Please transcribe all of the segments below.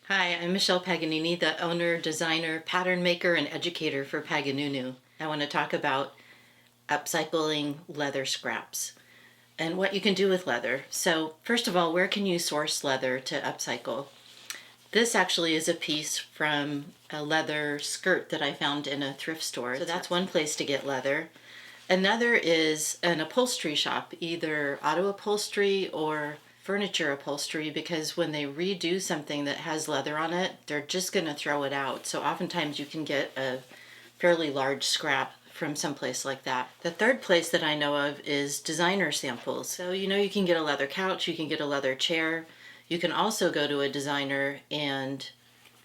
Hi, I'm Michelle Paganini, the owner, designer, pattern maker, and educator for Paganoonoo. I want to talk about upcycling leather scraps and what you can do with leather. So first of all, where can you source leather to upcycle? This actually is a piece from a leather skirt that I found in a thrift store. So that's one place to get leather. Another is an upholstery shop, either auto upholstery or furniture upholstery, because when they redo something that has leather on it, they're just going to throw it out. So oftentimes you can get a fairly large scrap from someplace like that. The third place that I know of is designer samples. So you can get a leather couch, you can get a leather chair. You can also go to a designer and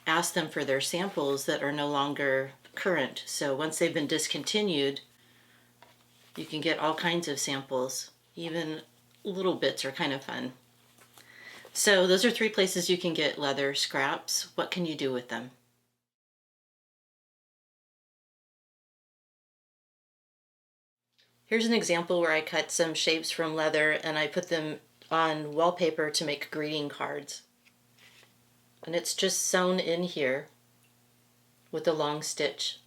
ask them for their samples that are no longer current. So once they've been discontinued, you can get all kinds of samples. Even little bits are kind of fun. So those are three places you can get leather scraps. What can you do with them? Here's an example where I cut some shapes from leather and I put them on wallpaper to make greeting cards. And it's just sewn in here with a long stitch.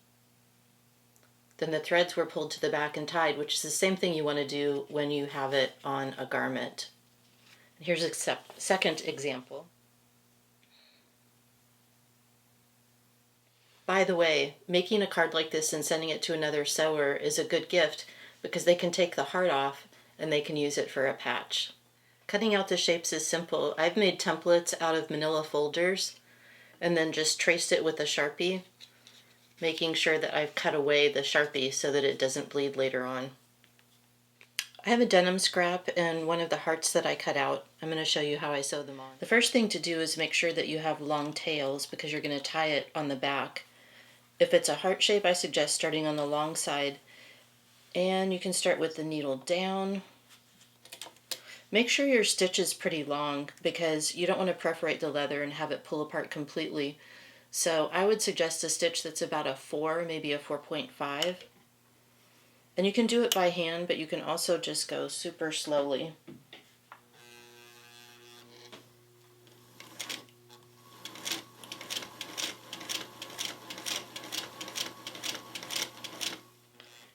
Then the threads were pulled to the back and tied, which is the same thing you want to do when you have it on a garment. Here's a second example. By the way, making a card like this and sending it to another sewer is a good gift because they can take the heart off and they can use it for a patch. Cutting out the shapes is simple. I've made templates out of manila folders and then just traced it with a Sharpie, making sure that I've cut away the Sharpie so that it doesn't bleed later on. I have a denim scrap and one of the hearts that I cut out. I'm going to show you how I sew them on. The first thing to do is make sure that you have long tails because you're going to tie it on the back. If it's a heart shape, I suggest starting on the long side. And you can start with the needle down. Make sure your stitch is pretty long because you don't want to perforate the leather and have it pull apart completely. So I would suggest a stitch that's about a 4, maybe a 4.5. And you can do it by hand, but you can also just go super slowly.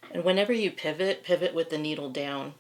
And whenever you pivot, pivot with the needle down.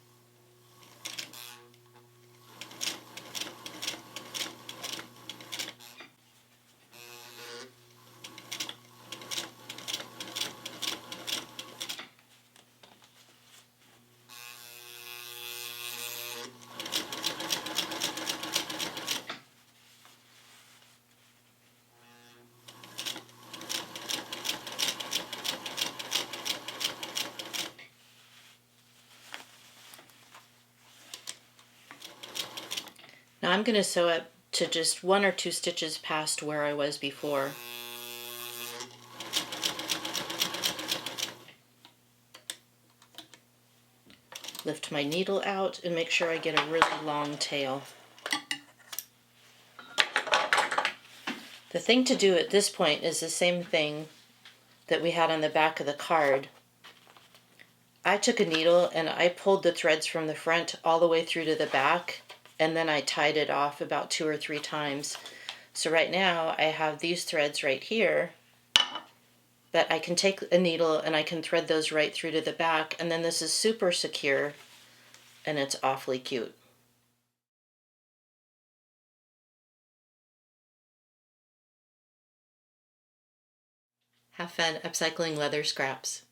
Now I'm going to sew up to just 1 or 2 stitches past where I was before. Lift my needle out and make sure I get a really long tail. The thing to do at this point is the same thing that we had on the back of the card. I took a needle and I pulled the threads from the front all the way through to the back, and then I tied it off about 2 or 3 times. So right now I have these threads right here, but I can take a needle and I can thread those right through to the back, and then this is super secure and it's awfully cute. Have fun upcycling leather scraps.